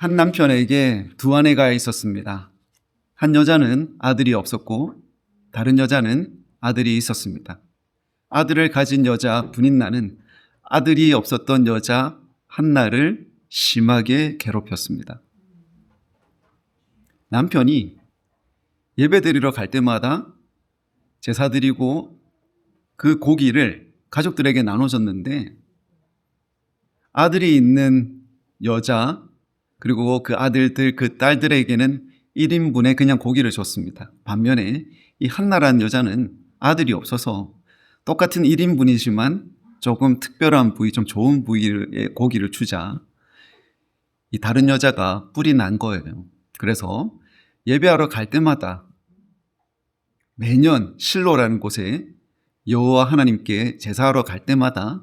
한 남편에게 두 아내가 있었습니다. 한 여자는 아들이 없었고 다른 여자는 아들이 있었습니다. 아들을 가진 여자 분인나는 아들이 없었던 여자 한나를 심하게 괴롭혔습니다. 남편이 예배 드리러 갈 때마다 제사 드리고 그 고기를 가족들에게 나눠줬는데 아들이 있는 여자 그리고 그 아들들 그 딸들에게는 1인분에 그냥 고기를 줬습니다. 반면에 이 한나라는 여자는 아들이 없어서 똑같은 1인분이지만 조금 특별한 부위, 좀 좋은 부위의 고기를 주자 이 다른 여자가 뿔이 난 거예요. 그래서 예배하러 갈 때마다 매년 실로라는 곳에 여호와 하나님께 제사하러 갈 때마다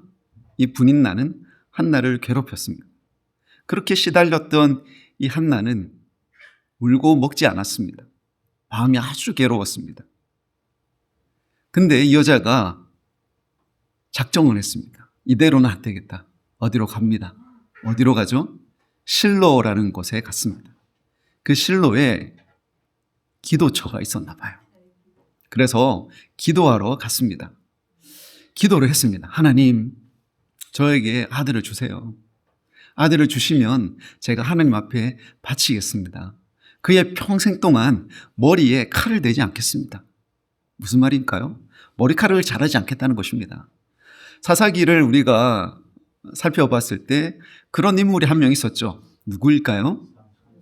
이 분인나는 한나를 괴롭혔습니다. 그렇게 시달렸던 이 한나는 울고 먹지 않았습니다. 마음이 아주 괴로웠습니다. 근데 이 여자가 작정을 했습니다. 이대로는 안 되겠다. 어디로 갑니다. 어디로 가죠? 실로라는 곳에 갔습니다. 그 실로에 기도처가 있었나 봐요. 그래서 기도하러 갔습니다. 기도를 했습니다. 하나님, 저에게 아들을 주세요. 아들을 주시면 제가 하나님 앞에 바치겠습니다. 그의 평생 동안 머리에 칼을 대지 않겠습니다. 무슨 말일까요? 머리카락을 자르지 않겠다는 것입니다. 사사기를 우리가 살펴봤을 때 그런 인물이 한 명 있었죠. 누구일까요?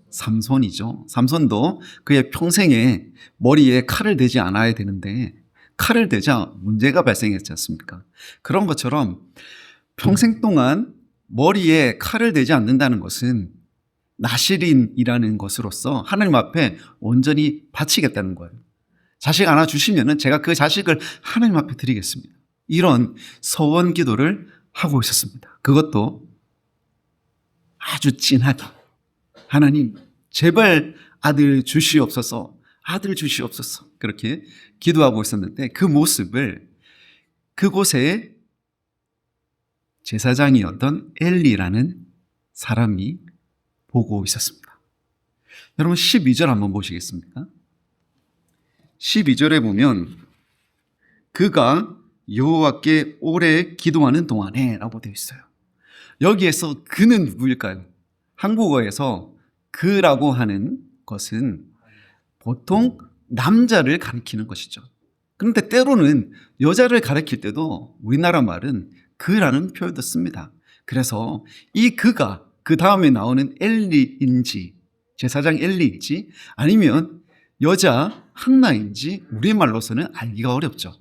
삼손이죠. 삼손도 그의 평생에 머리에 칼을 대지 않아야 되는데 칼을 대자 문제가 발생했지 않습니까? 그런 것처럼 평생 동안 머리에 칼을 대지 않는다는 것은 나실인이라는 것으로서 하나님 앞에 온전히 바치겠다는 거예요. 자식 하나 주시면 제가 그 자식을 하나님 앞에 드리겠습니다. 이런 서원 기도를 하고 있었습니다. 그것도 아주 진하게 하나님 제발 아들 주시옵소서, 아들 주시옵소서 그렇게 기도하고 있었는데 그 모습을 그곳에 제사장이었던 엘리라는 사람이 보고 있었습니다. 여러분 12절 한번 보시겠습니까? 12절에 보면 그가 여호와께 오래 기도하는 동안에 라고 되어 있어요. 여기에서 그는 누구일까요? 한국어에서 그라고 하는 것은 보통 남자를 가리키는 것이죠. 그런데 때로는 여자를 가리킬 때도 우리나라 말은 그라는 표현도 씁니다. 그래서 이 그가 그 다음에 나오는 엘리인지 제사장 엘리인지 아니면 여자 한나인지 우리말로서는 알기가 어렵죠.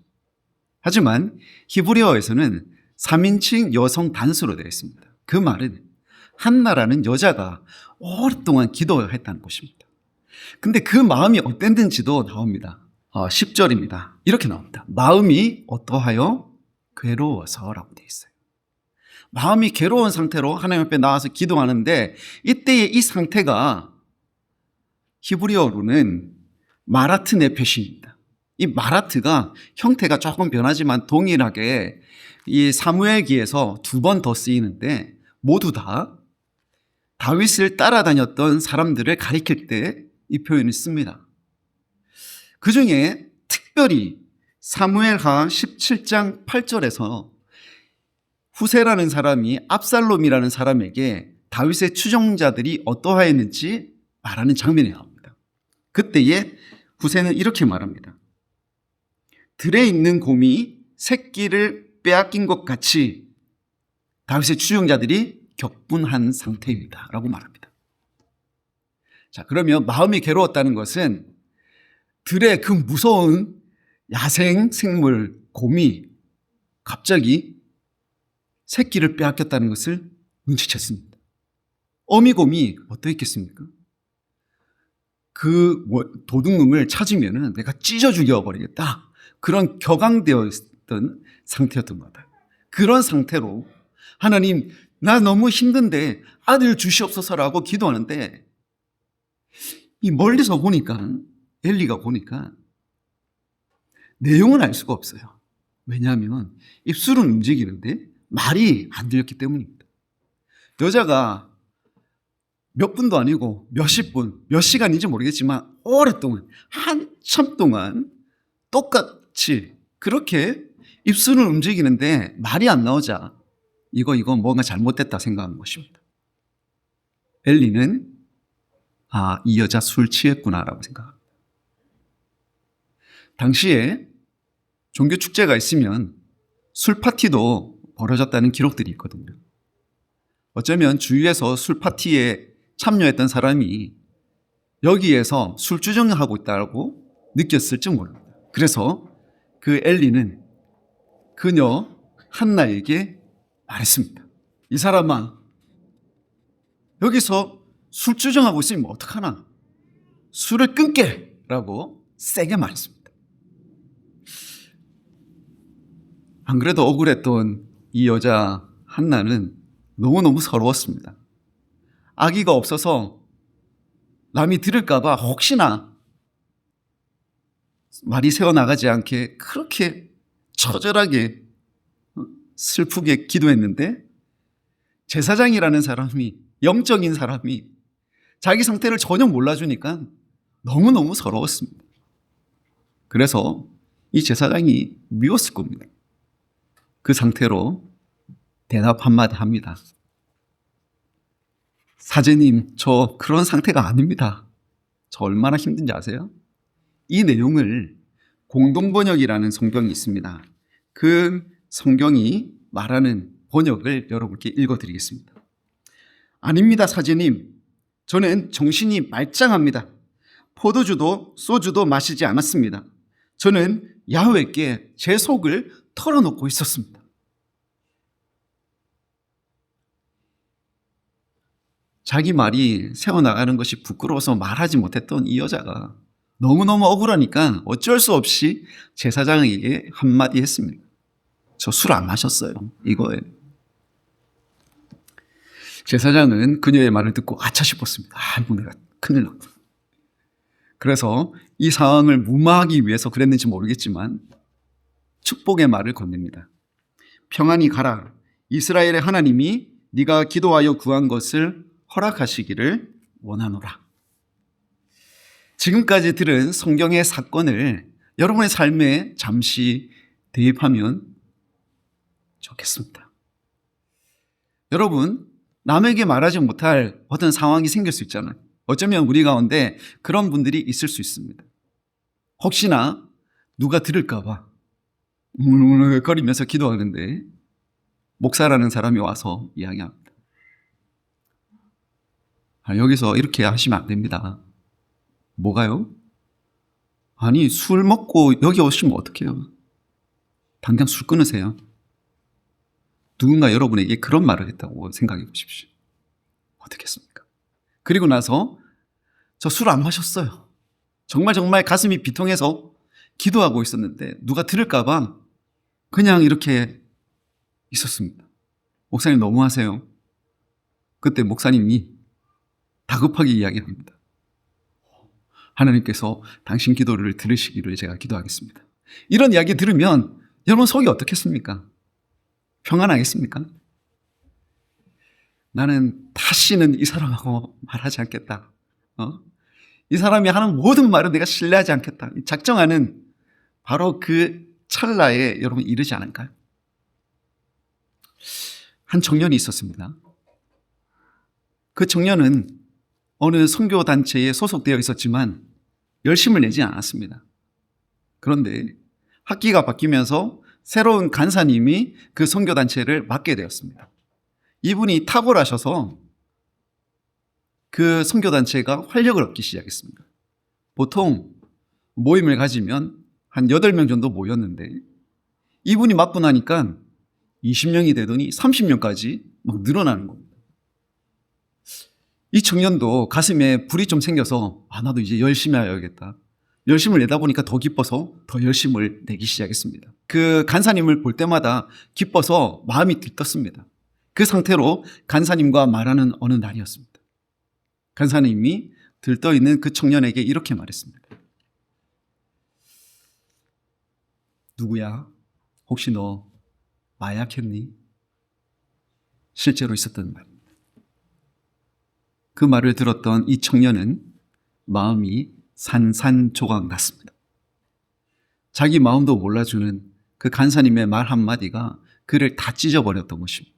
하지만 히브리어에서는 3인칭 여성 단수로 되어 있습니다. 그 말은 한나라는 여자가 오랫동안 기도했다는 것입니다. 근데 그 마음이 어땠는지도 나옵니다. 10절입니다. 이렇게 나옵니다. 마음이 어떠하여 괴로워서라고 되어 있어요. 마음이 괴로운 상태로 하나님 앞에 나와서 기도하는데 이때의 이 상태가 히브리어로는 마라트 네페시입니다. 이 마라트가 형태가 조금 변하지만 동일하게 이 사무엘기에서 2번 더 쓰이는데 모두 다 다윗을 따라다녔던 사람들을 가리킬 때 이 표현을 씁니다. 그 중에 특별히 사무엘하 17장 8절에서 후세라는 사람이 압살롬이라는 사람에게 다윗의 추종자들이 어떠하였는지 말하는 장면이 나옵니다. 그때에 후세는 이렇게 말합니다. 들에 있는 곰이 새끼를 빼앗긴 것 같이 다윗의 추종자들이 격분한 상태입니다. 라고 말합니다. 자, 그러면 마음이 괴로웠다는 것은 들의 그 무서운 야생 생물 곰이 갑자기 새끼를 빼앗겼다는 것을 눈치챘습니다. 어미곰이 어떠했겠습니까? 그 도둑놈을 찾으면 내가 찢어 죽여버리겠다. 그런 격앙되어 있던 상태였던 것 같아요. 그런 상태로 하나님 나 너무 힘든데 아들 주시옵소서라고 기도하는데 이 멀리서 보니까 엘리가 보니까 내용은 알 수가 없어요. 왜냐하면 입술은 움직이는데 말이 안 들렸기 때문입니다. 여자가 몇 분도 아니고 몇십 분, 몇 시간인지 모르겠지만 오랫동안, 한참 동안 똑같이 그렇게 입술을 움직이는데 말이 안 나오자 이거 뭔가 잘못됐다 생각한 것입니다. 엘리는 이 여자 술 취했구나라고 생각합니다. 당시에 종교 축제가 있으면 술 파티도 벌어졌다는 기록들이 있거든요. 어쩌면 주위에서 술 파티에 참여했던 사람이 여기에서 술 주정하고 있다고 느꼈을지 모릅니다. 그래서 그 엘리는 그녀 한나에게 말했습니다. 이 사람아, 여기서 술 주정하고 있으면 어떡하나? 술을 끊게! 라고 세게 말했습니다. 안 그래도 억울했던 이 여자 한나는 너무너무 서러웠습니다. 아기가 없어서 남이 들을까봐 혹시나 말이 새어나가지 않게 그렇게 처절하게 슬프게 기도했는데 제사장이라는 사람이, 영적인 사람이 자기 상태를 전혀 몰라주니까 너무너무 서러웠습니다. 그래서 이 제사장이 미웠을 겁니다. 그 상태로 대답 한마디 합니다. 사제님, 저 그런 상태가 아닙니다. 저 얼마나 힘든지 아세요? 이 내용을 공동번역이라는 성경이 있습니다. 그 성경이 말하는 번역을 여러분께 읽어드리겠습니다. 아닙니다, 사제님. 저는 정신이 말짱합니다. 포도주도 소주도 마시지 않았습니다. 저는 야훼께 제 속을 털어놓고 있었습니다. 자기 말이 새어나가는 것이 부끄러워서 말하지 못했던 이 여자가 너무너무 억울하니까 어쩔 수 없이 제사장에게 한마디 했습니다. 저 술 안 마셨어요. 이거예요. 제사장은 그녀의 말을 듣고 아차 싶었습니다. 아이고, 내가 큰일 났구나. 그래서 이 상황을 무마하기 위해서 그랬는지 모르겠지만 축복의 말을 건넵니다. 평안히 가라. 이스라엘의 하나님이 네가 기도하여 구한 것을 허락하시기를 원하노라. 지금까지 들은 성경의 사건을 여러분의 삶에 잠시 대입하면 좋겠습니다. 여러분, 남에게 말하지 못할 어떤 상황이 생길 수 있잖아요. 어쩌면 우리 가운데 그런 분들이 있을 수 있습니다. 혹시나 누가 들을까 봐 거리면서 기도하는데 목사라는 사람이 와서 이야기합니다. 여기서 이렇게 하시면 안 됩니다. 뭐가요? 아니, 술 먹고 여기 오시면 어떡해요? 당장 술 끊으세요. 누군가 여러분에게 그런 말을 했다고 생각해 보십시오. 어떻겠습니까? 그리고 나서 저 술 안 마셨어요. 정말 가슴이 비통해서 기도하고 있었는데 누가 들을까 봐 그냥 이렇게 있었습니다. 목사님 너무하세요. 그때 목사님이 다급하게 이야기합니다. 하나님께서 당신 기도를 들으시기를 제가 기도하겠습니다. 이런 이야기 들으면 여러분 속이 어떻겠습니까? 평안하겠습니까? 나는 다시는 이 사람하고 말하지 않겠다. 이 사람이 하는 모든 말은 내가 신뢰하지 않겠다. 작정하는 바로 그 찰나에 여러분 이르지 않을까요? 한 청년이 있었습니다. 그 청년은 어느 선교단체에 소속되어 있었지만 열심을 내지 않았습니다. 그런데 학기가 바뀌면서 새로운 간사님이 그 선교단체를 맡게 되었습니다. 이분이 탁월하셔서 그 선교단체가 활력을 얻기 시작했습니다. 보통 모임을 가지면 한 8명 정도 모였는데 이분이 맡고 나니까 20명이 되더니 30명까지 막 늘어나는 겁니다. 이 청년도 가슴에 불이 좀 생겨서 나도 이제 열심히 해야겠다. 열심을 내다 보니까 더 기뻐서 더 열심을 내기 시작했습니다. 그 간사님을 볼 때마다 기뻐서 마음이 들떴습니다. 그 상태로 간사님과 말하는 어느 날이었습니다. 간사님이 들떠있는 그 청년에게 이렇게 말했습니다. 누구야? 혹시 너 마약했니? 실제로 있었던 말입니다. 그 말을 들었던 이 청년은 마음이 산산조각 났습니다. 자기 마음도 몰라주는 그 간사님의 말 한마디가 그를 다 찢어버렸던 것입니다.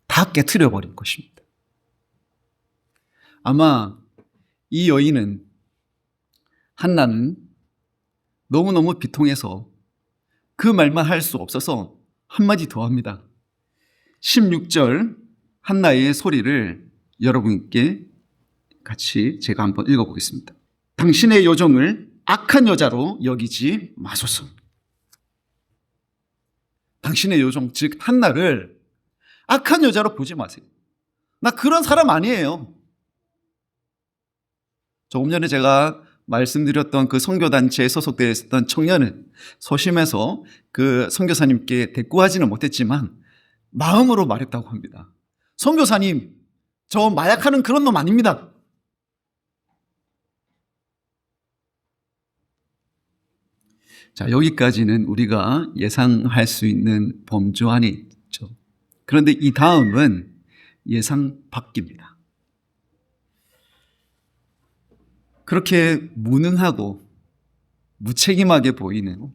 다 깨트려버린 것입니다. 아마 이 여인은, 한나는 너무너무 비통해서 그 말만 할 수 없어서 한마디 더 합니다. 16절 한나의 소리를 여러분께 같이 제가 한번 읽어보겠습니다. 당신의 요정을 악한 여자로 여기지 마소서. 당신의 요정, 즉 한나를 악한 여자로 보지 마세요. 나 그런 사람 아니에요. 조금 전에 제가 말씀드렸던 그 선교단체에 소속되어 있었던 청년은 소심해서 그 선교사님께 대꾸하지는 못했지만 마음으로 말했다고 합니다. 선교사님, 저 마약하는 그런 놈 아닙니다. 자, 여기까지는 우리가 예상할 수 있는 범주 안에 있죠. 그런데 이 다음은 예상 밖입니다. 그렇게 무능하고 무책임하게 보이는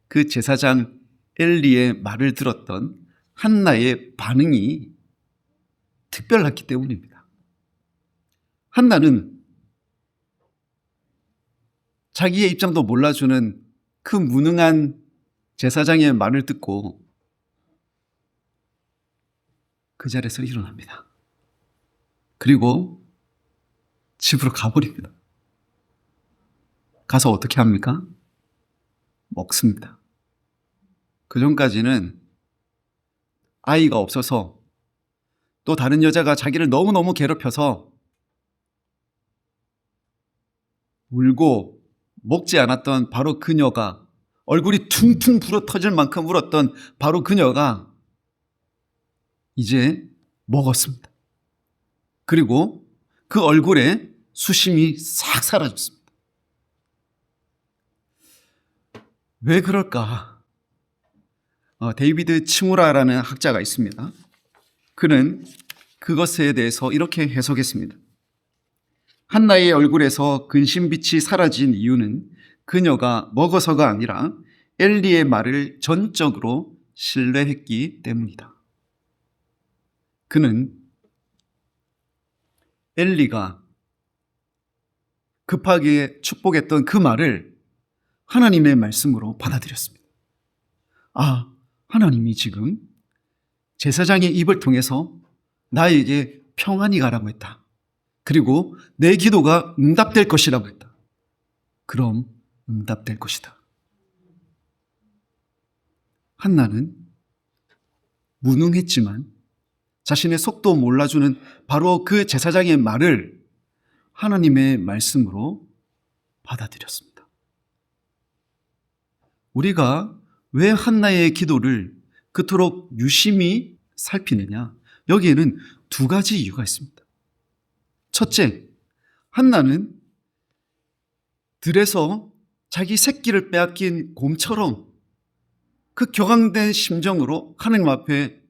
그 제사장 엘리의 말을 들었던 한나의 반응이 특별했기 때문입니다. 한나는 자기의 입장도 몰라주는 그 무능한 제사장의 말을 듣고 그 자리에서 일어납니다. 그리고 집으로 가버립니다. 가서 어떻게 합니까? 먹습니다. 그 전까지는 아이가 없어서 또 다른 여자가 자기를 너무너무 괴롭혀서 울고 먹지 않았던 바로 그녀가, 얼굴이 퉁퉁 불어 터질 만큼 울었던 바로 그녀가 이제 먹었습니다. 그리고 그 얼굴에 수심이 싹 사라졌습니다. 왜 그럴까? 데이비드 츠무라라는 학자가 있습니다. 그는 그것에 대해서 이렇게 해석했습니다. 한나의 얼굴에서 근심빛이 사라진 이유는 그녀가 먹어서가 아니라 엘리의 말을 전적으로 신뢰했기 때문이다. 그는 엘리가 급하게 축복했던 그 말을 하나님의 말씀으로 받아들였습니다. 아, 하나님이 지금 제사장의 입을 통해서 나에게 평안히 가라고 했다. 그리고 내 기도가 응답될 것이라고 했다. 그럼 응답될 것이다. 한나는 무능했지만 자신의 속도 몰라주는 바로 그 제사장의 말을 하나님의 말씀으로 받아들였습니다. 우리가 왜 한나의 기도를 그토록 유심히 살피느냐? 여기에는 두 가지 이유가 있습니다. 첫째, 한나는 들에서 자기 새끼를 빼앗긴 곰처럼 그 격앙된 심정으로 하나님 앞에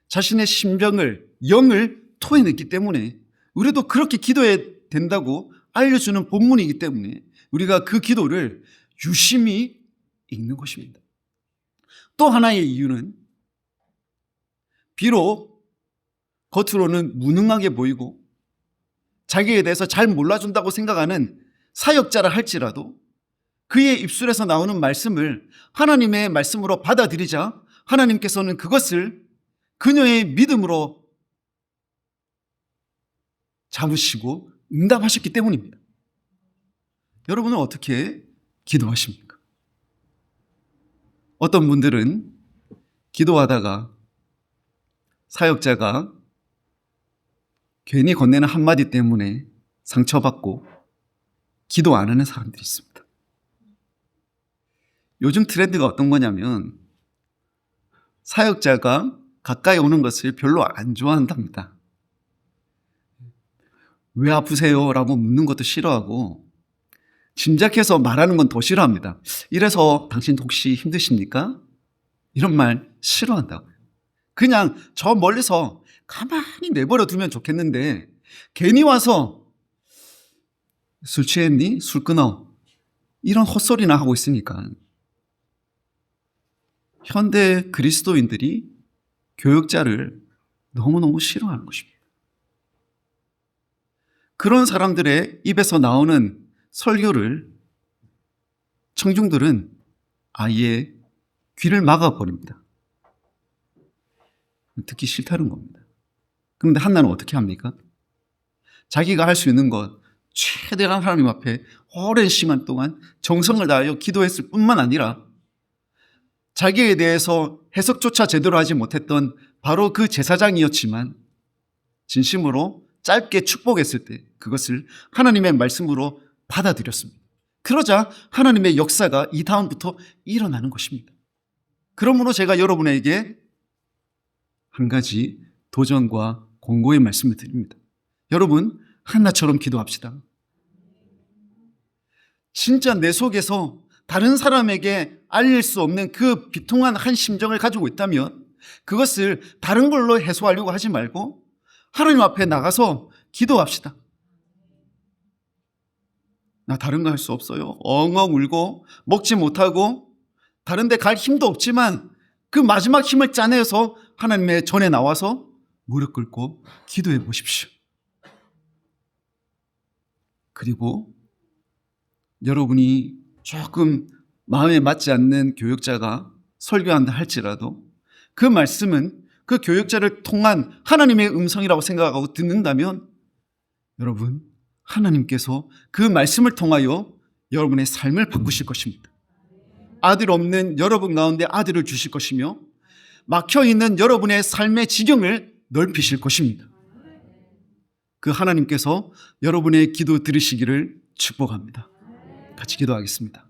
자신의 심정을, 영을 토해냈기 때문에, 우리도 그렇게 기도해야 된다고 알려주는 본문이기 때문에 우리가 그 기도를 유심히 읽는 것입니다. 또 하나의 이유는 비록 겉으로는 무능하게 보이고 자기에 대해서 잘 몰라준다고 생각하는 사역자라 할지라도 그의 입술에서 나오는 말씀을 하나님의 말씀으로 받아들이자 하나님께서는 그것을 그녀의 믿음으로 잡으시고 응답하셨기 때문입니다. 여러분은 어떻게 기도하십니까? 어떤 분들은 기도하다가 사역자가 괜히 건네는 한마디 때문에 상처받고 기도 안 하는 사람들이 있습니다. 요즘 트렌드가 어떤 거냐면 사역자가 가까이 오는 것을 별로 안 좋아한답니다. 왜 아프세요? 라고 묻는 것도 싫어하고 짐작해서 말하는 건 더 싫어합니다. 이래서 당신 혹시 힘드십니까? 이런 말 싫어한다고요. 그냥 저 멀리서 가만히 내버려 두면 좋겠는데 괜히 와서 술 취했니? 술 끊어. 이런 헛소리나 하고 있으니까. 현대 그리스도인들이 교역자를 너무너무 싫어하는 것입니다. 그런 사람들의 입에서 나오는 설교를 청중들은 아예 귀를 막아버립니다. 듣기 싫다는 겁니다. 그런데 한나는 어떻게 합니까? 자기가 할 수 있는 것, 최대한 하나님 앞에 오랜 시간 동안 정성을 다하여 기도했을 뿐만 아니라 자기에 대해서 해석조차 제대로 하지 못했던 바로 그 제사장이었지만 진심으로 짧게 축복했을 때 그것을 하나님의 말씀으로 받아들였습니다. 그러자 하나님의 역사가 이 다음부터 일어나는 것입니다. 그러므로 제가 여러분에게 한 가지 도전과 권고의 말씀을 드립니다. 여러분, 한나처럼 기도합시다. 진짜 내 속에서 다른 사람에게 알릴 수 없는 그 비통한 한 심정을 가지고 있다면 그것을 다른 걸로 해소하려고 하지 말고 하나님 앞에 나가서 기도합시다. 나 다른 거 할 수 없어요. 엉엉 울고 먹지 못하고 다른 데 갈 힘도 없지만 그 마지막 힘을 짜내서 하나님의 전에 나와서 무릎 꿇고 기도해 보십시오. 그리고 여러분이 조금 마음에 맞지 않는 교역자가 설교한다 할지라도 그 말씀은 그 교역자를 통한 하나님의 음성이라고 생각하고 듣는다면 여러분, 하나님께서 그 말씀을 통하여 여러분의 삶을 바꾸실 것입니다. 아들 없는 여러분 가운데 아들을 주실 것이며 막혀있는 여러분의 삶의 지경을 넓히실 것입니다. 그 하나님께서 여러분의 기도 들으시기를 축복합니다. 같이 기도하겠습니다.